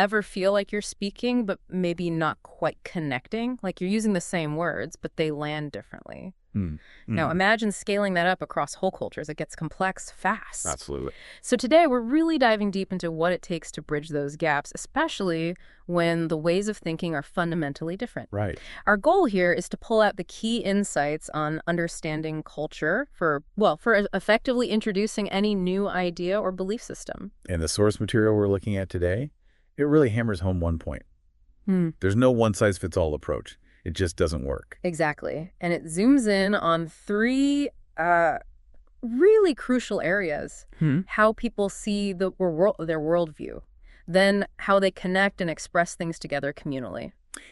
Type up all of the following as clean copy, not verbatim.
ever feel like you're speaking, but maybe not quite connecting? Like you're using the same words, but they land differently. Mm. Now, Mm. imagine scaling that up across whole cultures. It gets complex fast. Absolutely. So today, we're really diving deep into what it takes to bridge those gaps, especially when the ways of thinking are fundamentally different. Right. Our goal here is to pull out the key insights on understanding culture for effectively introducing any new idea or belief system. And the source material we're looking at today, it really hammers home one point. Hmm. There's no one-size-fits-all approach. It just doesn't work. Exactly. And it zooms in on three really crucial areas. How people see their worldview, then how they connect and express things together communally.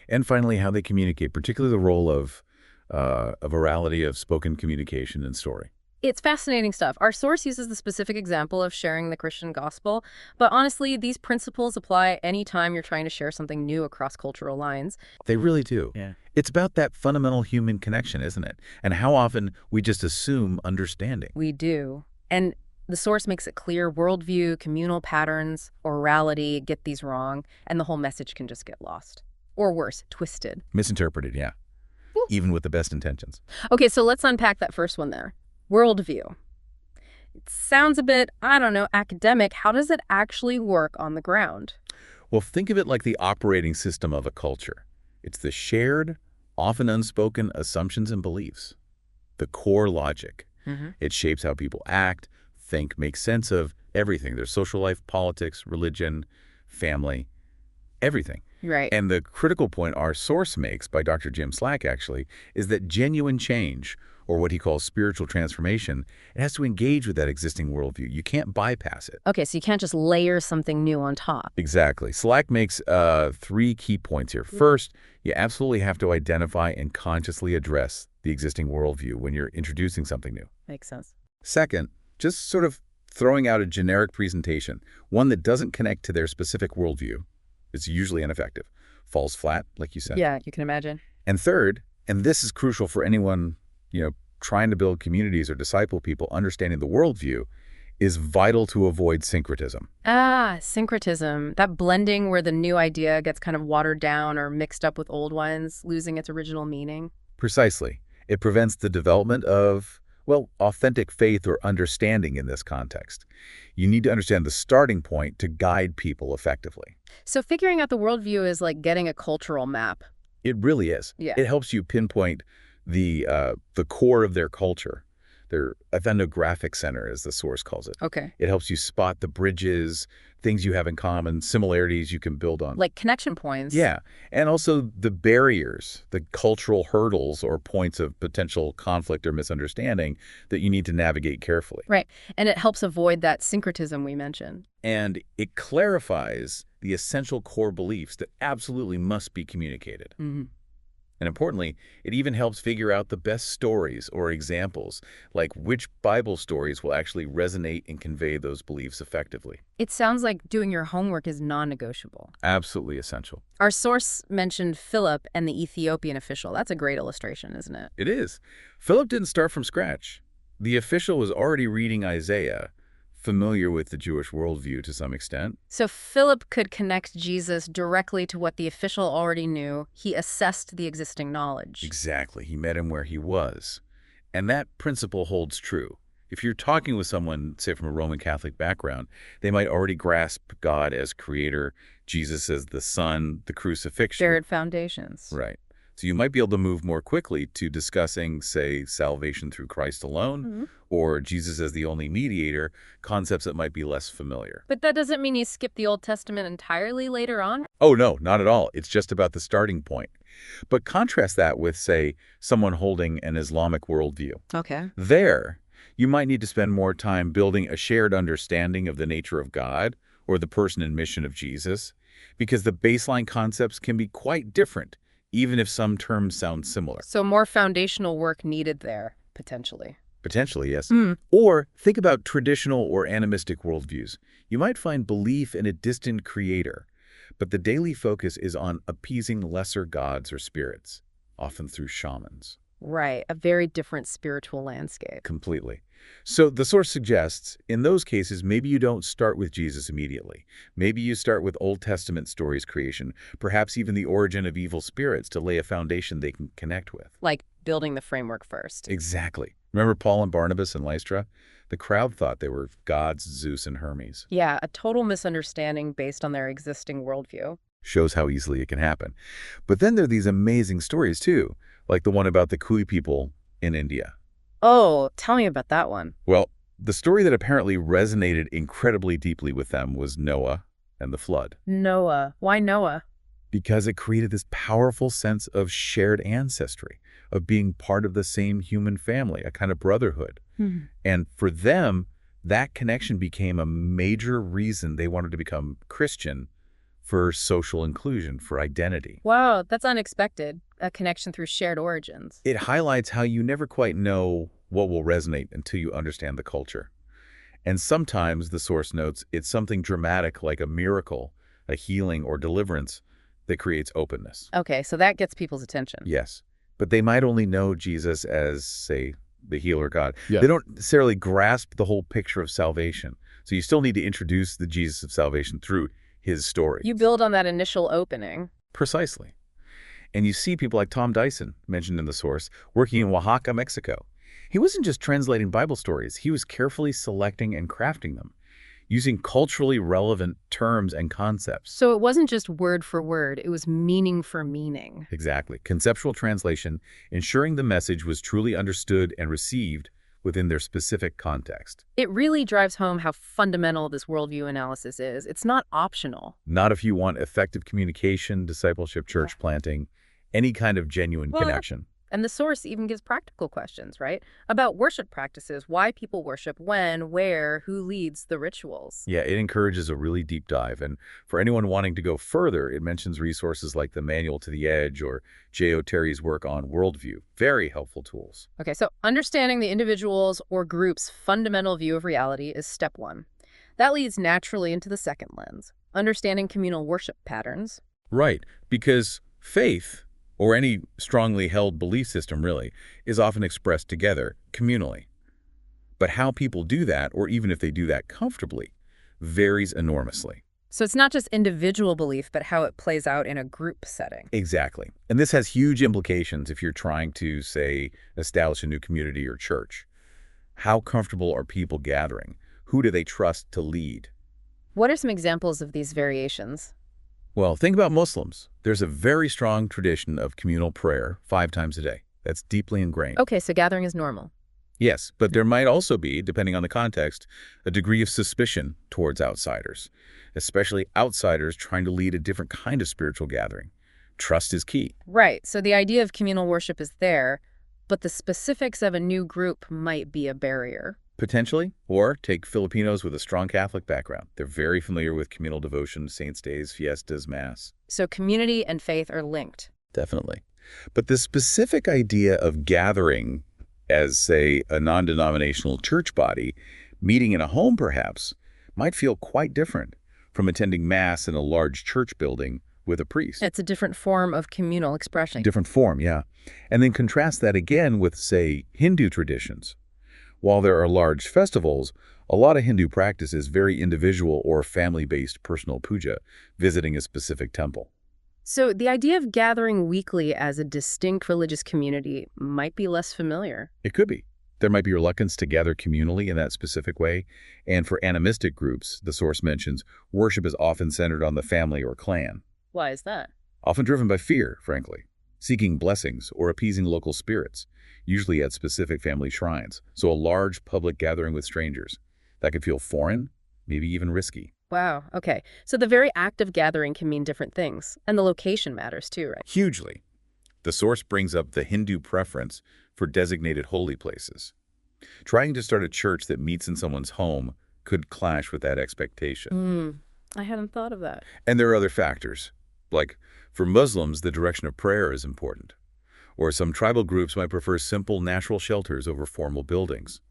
And finally, how they communicate, particularly the role of a virality of spoken communication and story. It's fascinating stuff. Our source uses the specific example of sharing the Christian gospel, but honestly, these principles apply anytime you're trying to share something new across cultural lines. They really do. Yeah. It's about that fundamental human connection, isn't it? And how often we just assume understanding. We do. And the source makes it clear worldview, communal patterns, orality get these wrong, and the whole message can just get lost. Or worse, twisted. Misinterpreted, yeah. Even with the best intentions. Okay, so let's unpack that first one there. Worldview. It sounds a bit, academic. How does it actually work on the ground? Well, think of it like the operating system of a culture. It's the shared, often unspoken assumptions and beliefs. The core logic. It shapes how people act, think, make sense of everything. Their social life, politics, religion, family, everything. Right. And the critical point our source makes, by Dr. Jim Slack actually, is that genuine change, or what he calls spiritual transformation, it has to engage with that existing worldview. You can't bypass it. Okay, so you can't just layer something new on top. Exactly. Slack makes 3 key points here. First, you absolutely have to identify and consciously address the existing worldview when you're introducing something new. Makes sense. Second, just sort of throwing out a generic presentation, one that doesn't connect to their specific worldview, is usually ineffective. Falls flat, like you said. Yeah, you can imagine. And third, and this is crucial for anyone, trying to build communities or disciple people, understanding the worldview is vital to avoid syncretism. Syncretism. That blending where the new idea gets kind of watered down or mixed up with old ones, losing its original meaning. Precisely. It prevents the development of, authentic faith or understanding in this context. You need to understand the starting point to guide people effectively. So figuring out the worldview is like getting a cultural map. It really is. Yeah. It helps you pinpoint the core of their culture, their ethnographic center, as the source calls it. Okay. It helps you spot the bridges, things you have in common, similarities you can build on. Like connection points. Yeah. And also the barriers, the cultural hurdles or points of potential conflict or misunderstanding that you need to navigate carefully. Right. And it helps avoid that syncretism we mentioned. And it clarifies the essential core beliefs that absolutely must be communicated. And importantly, it even helps figure out the best stories or examples, like which Bible stories will actually resonate and convey those beliefs effectively. It sounds like doing your homework is non-negotiable. Absolutely essential. Our source mentioned Philip and the Ethiopian official. That's a great illustration, isn't it? It is. Philip didn't start from scratch. The official was already reading Isaiah, familiar with the Jewish worldview to some extent. So Philip could connect Jesus directly to what the official already knew. He assessed the existing knowledge. Exactly. He met him where he was. And that principle holds true. If you're talking with someone, say from a Roman Catholic background, they might already grasp God as creator, Jesus as the Son, the crucifixion. Shared foundations. Right. So you might be able to move more quickly to discussing, say, salvation through Christ alone, or Jesus as the only mediator, concepts that might be less familiar. But that doesn't mean you skip the Old Testament entirely later on? Oh, no, not at all. It's just about the starting point. But contrast that with, say, someone holding an Islamic worldview. Okay. There, you might need to spend more time building a shared understanding of the nature of God or the person and mission of Jesus, because the baseline concepts can be quite different, even if some terms sound similar. So more foundational work needed there, potentially. Potentially, yes. Or think about traditional or animistic worldviews. You might find belief in a distant creator, but the daily focus is on appeasing lesser gods or spirits, often through shamans. Right, a very different spiritual landscape. Completely. So the source suggests, in those cases, maybe you don't start with Jesus immediately. Maybe you start with Old Testament stories creation, perhaps even the origin of evil spirits to lay a foundation they can connect with. Like building the framework first. Exactly. Remember Paul and Barnabas in Lystra? The crowd thought they were gods, Zeus and Hermes. Yeah, a total misunderstanding based on their existing worldview. Shows how easily it can happen. But then there are these amazing stories, too, like the one about the Kui people in India. Oh, tell me about that one. Well, the story that apparently resonated incredibly deeply with them was Noah and the flood, Noah. Why Noah? because it created this powerful sense of shared ancestry, of being part of the same human family, a kind of brotherhood. And for them, that connection became a major reason they wanted to become Christian, for social inclusion, for identity. Wow, that's unexpected. A connection through shared origins. It highlights how you never quite know what will resonate until you understand the culture. And sometimes, the source notes, it's something dramatic like a miracle, a healing or deliverance that creates openness. Okay, so that gets people's attention. Yes, but they might only know Jesus as, say, the healer God. Yeah. They don't necessarily grasp the whole picture of salvation. So you still need to introduce the Jesus of salvation through his story. You build on that initial opening. Precisely. And you see people like Tom Dyson, mentioned in the source, working in Oaxaca, Mexico. He wasn't just translating Bible stories. He was carefully selecting and crafting them, using culturally relevant terms and concepts. So it wasn't just word for word, it was meaning for meaning. Exactly. Conceptual translation, ensuring the message was truly understood and received within their specific context. It really drives home how fundamental this worldview analysis is. It's not optional. Not if you want effective communication, discipleship, church planting, any kind of genuine connection. And the source even gives practical questions, right? About worship practices, why people worship, when, where, who leads the rituals. Yeah, it encourages a really deep dive. And for anyone wanting to go further, it mentions resources like the Manual to the Edge or J.O. Terry's work on Worldview. Very helpful tools. Okay, so understanding the individual's or group's fundamental view of reality is step one. That leads naturally into the second lens, understanding communal worship patterns. Right, because faith, or any strongly held belief system really, is often expressed together, communally. But how people do that, or even if they do that comfortably, varies enormously. So it's not just individual belief, but how it plays out in a group setting. Exactly. And this has huge implications if you're trying to, say, establish a new community or church. How comfortable are people gathering? Who do they trust to lead? What are some examples of these variations? Well, think about Muslims. There's a very strong tradition of communal prayer 5 times a day. That's deeply ingrained. Okay, so gathering is normal. Yes, but there might also be, depending on the context, a degree of suspicion towards outsiders, especially outsiders trying to lead a different kind of spiritual gathering. Trust is key. Right, so the idea of communal worship is there, but the specifics of a new group might be a barrier. Potentially. Or take Filipinos with a strong Catholic background. They're very familiar with communal devotion, saints' days, fiestas, mass. So community and faith are linked. Definitely. But the specific idea of gathering as, say, a non-denominational church body, meeting in a home perhaps, might feel quite different from attending mass in a large church building with a priest. It's a different form of communal expression. Different form, yeah. And then contrast that again with, say, Hindu traditions. While there are large festivals, a lot of Hindu practice is very individual or family-based personal puja, visiting a specific temple. So the idea of gathering weekly as a distinct religious community might be less familiar. It could be. There might be reluctance to gather communally in that specific way. And for animistic groups, the source mentions, worship is often centered on the family or clan. Why is that? Often driven by fear, frankly, seeking blessings or appeasing local spirits, usually at specific family shrines. So a large public gathering with strangers. That could feel foreign, maybe even risky. Wow, okay. So the very act of gathering can mean different things, and the location matters too, right? Hugely. The source brings up the Hindu preference for designated holy places. Trying to start a church that meets in someone's home could clash with that expectation. I hadn't thought of that. And there are other factors, like for Muslims, the direction of prayer is important. Or some tribal groups might prefer simple natural shelters over formal buildings.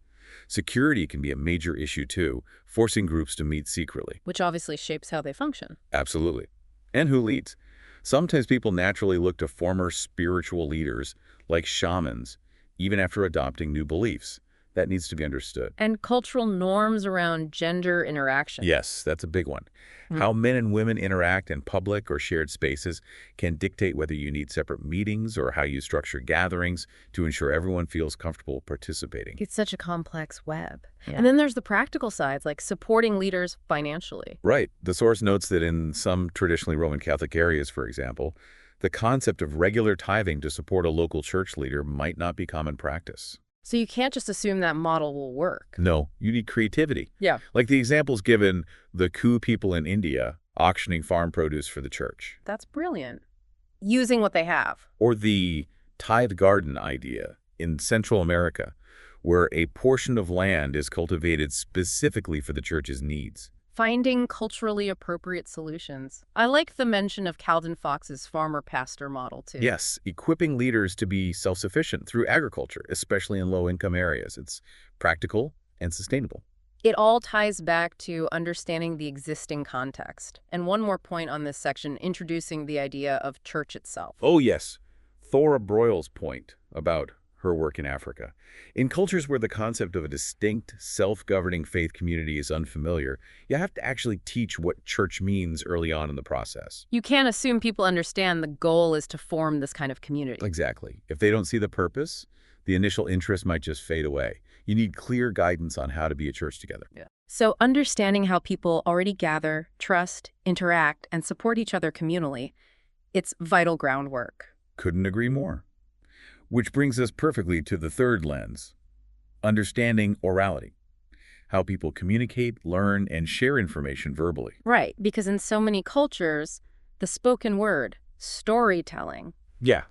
Security can be a major issue too, forcing groups to meet secretly. Which obviously shapes how they function. Absolutely. And who leads? Sometimes people naturally look to former spiritual leaders like shamans, even after adopting new beliefs. That needs to be understood. And cultural norms around gender interaction. Yes, that's a big one. How men and women interact in public or shared spaces can dictate whether you need separate meetings or how you structure gatherings to ensure everyone feels comfortable participating. It's such a complex web. Yeah. And then there's the practical sides, like supporting leaders financially. Right. The source notes that in some traditionally Roman Catholic areas, for example, the concept of regular tithing to support a local church leader might not be common practice. So you can't just assume that model will work. No, you need creativity. Yeah. Like the examples given, the Ku people in India auctioning farm produce for the church. That's brilliant. Using what they have. Or the tithe garden idea in Central America, where a portion of land is cultivated specifically for the church's needs. Finding culturally appropriate solutions. I like the mention of Calvin Fox's farmer-pastor model, too. Yes, equipping leaders to be self-sufficient through agriculture, especially in low-income areas. It's practical and sustainable. It all ties back to understanding the existing context. And one more point on this section, introducing the idea of church itself. Oh, yes. Thora Broyle's point about her work in Africa. In cultures where the concept of a distinct, self-governing faith community is unfamiliar, you have to actually teach what church means early on in the process. You can't assume people understand the goal is to form this kind of community. Exactly. If they don't see the purpose, the initial interest might just fade away. You need clear guidance on how to be a church together. Yeah. So understanding how people already gather, trust, interact, and support each other communally, it's vital groundwork. Couldn't agree more. Which brings us perfectly to the third lens, understanding orality, how people communicate, learn, and share information verbally. Right, because in so many cultures, the spoken word, storytelling,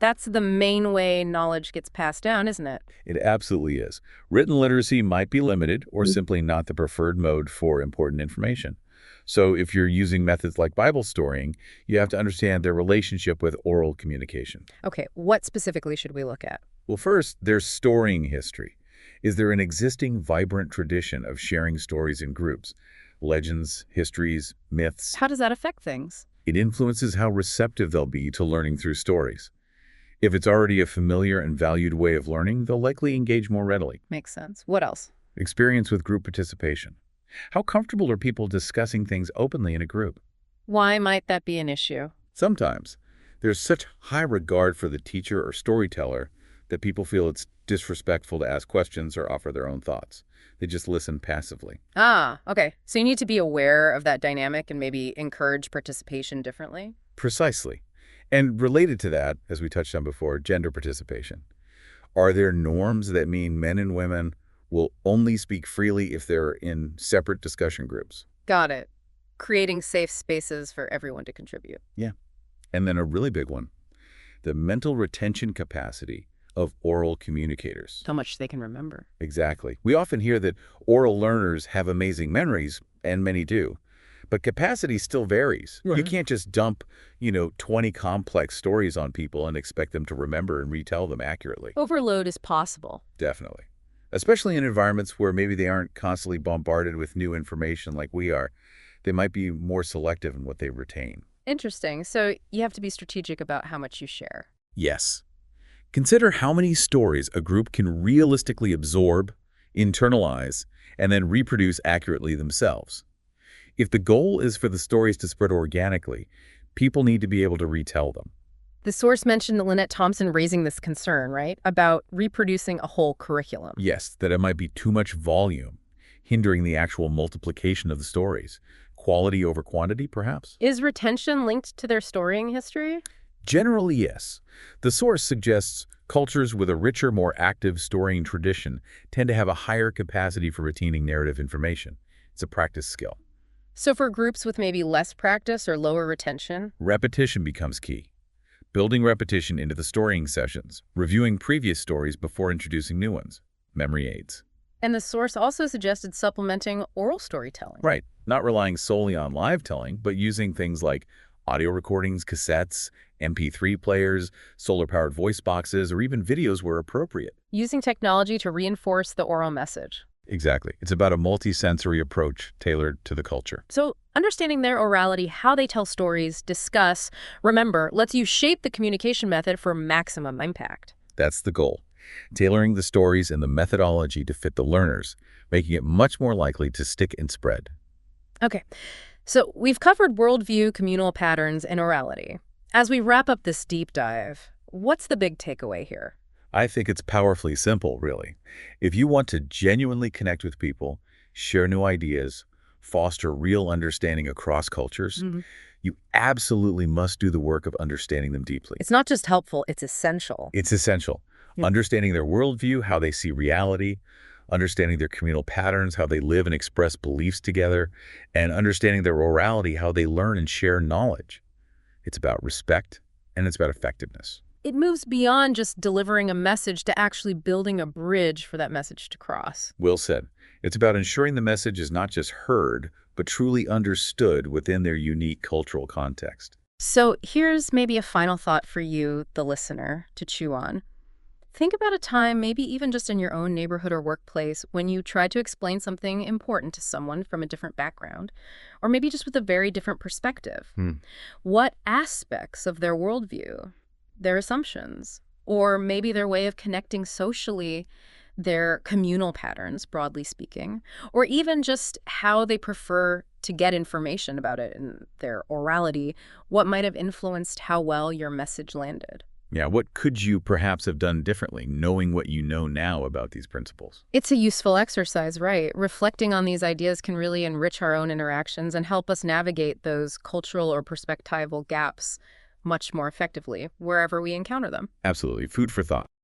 that's the main way knowledge gets passed down, isn't it? It absolutely is. Written literacy might be limited or simply not the preferred mode for important information. So if you're using methods like Bible storying, you have to understand their relationship with oral communication. Okay, what specifically should we look at? Well, first, there's storying history. Is there an existing vibrant tradition of sharing stories in groups? Legends, histories, myths. How does that affect things? It influences how receptive they'll be to learning through stories. If it's already a familiar and valued way of learning, they'll likely engage more readily. Makes sense. What else? Experience with group participation. How comfortable are people discussing things openly in a group? Why might that be an issue? Sometimes. There's such high regard for the teacher or storyteller that people feel it's disrespectful to ask questions or offer their own thoughts. They just listen passively. Ah, okay. So you need to be aware of that dynamic and maybe encourage participation differently? Precisely. And related to that, as we touched on before, gender participation. Are there norms that mean men and women will only speak freely if they're in separate discussion groups? Got it. Creating safe spaces for everyone to contribute. Yeah. And then a really big one, the mental retention capacity of oral communicators. How much they can remember. Exactly. We often hear that oral learners have amazing memories, and many do. But capacity still varies. Right. You can't just dump, 20 complex stories on people and expect them to remember and retell them accurately. Overload is possible. Definitely. Especially in environments where maybe they aren't constantly bombarded with new information like we are. They might be more selective in what they retain. Interesting. So you have to be strategic about how much you share. Yes. Consider how many stories a group can realistically absorb, internalize, and then reproduce accurately themselves. If the goal is for the stories to spread organically, people need to be able to retell them. The source mentioned Lynette Thompson raising this concern, right, about reproducing a whole curriculum. Yes, that it might be too much volume, hindering the actual multiplication of the stories. Quality over quantity, perhaps? Is retention linked to their storying history? Generally, yes. The source suggests cultures with a richer, more active storying tradition tend to have a higher capacity for retaining narrative information. It's a practice skill. So for groups with maybe less practice or lower retention? Repetition becomes key. Building repetition into the storying sessions, reviewing previous stories before introducing new ones. Memory aids. And the source also suggested supplementing oral storytelling. Right. Not relying solely on live telling, but using things like audio recordings, cassettes, MP3 players, solar-powered voice boxes, or even videos where appropriate. Using technology to reinforce the oral message. Exactly. It's about a multi-sensory approach tailored to the culture. So understanding their orality, how they tell stories, discuss, remember, lets you shape the communication method for maximum impact. That's the goal. Tailoring the stories and the methodology to fit the learners, making it much more likely to stick and spread. Okay, so we've covered worldview, communal patterns, and orality. As we wrap up this deep dive, what's the big takeaway here? I think it's powerfully simple, really. If you want to genuinely connect with people, share new ideas, foster real understanding across cultures, you absolutely must do the work of understanding them deeply. It's not just helpful, it's essential. It's essential. Understanding their worldview, how they see reality, understanding their communal patterns, how they live and express beliefs together, and understanding their orality, how they learn and share knowledge. It's about respect, and it's about effectiveness. It moves beyond just delivering a message to actually building a bridge for that message to cross. Will said. It's about ensuring the message is not just heard, but truly understood within their unique cultural context. So here's maybe a final thought for you, the listener, to chew on. Think about a time, maybe even just in your own neighborhood or workplace, when you tried to explain something important to someone from a different background, or maybe just with a very different perspective. What aspects of their worldview, their assumptions, or maybe their way of connecting socially, their communal patterns, broadly speaking, or even just how they prefer to get information about it and their orality, what might have influenced how well your message landed? Yeah, what could you perhaps have done differently, knowing what you know now about these principles? It's a useful exercise, right? Reflecting on these ideas can really enrich our own interactions and help us navigate those cultural or perspectival gaps much more effectively wherever we encounter them. Absolutely. Food for thought.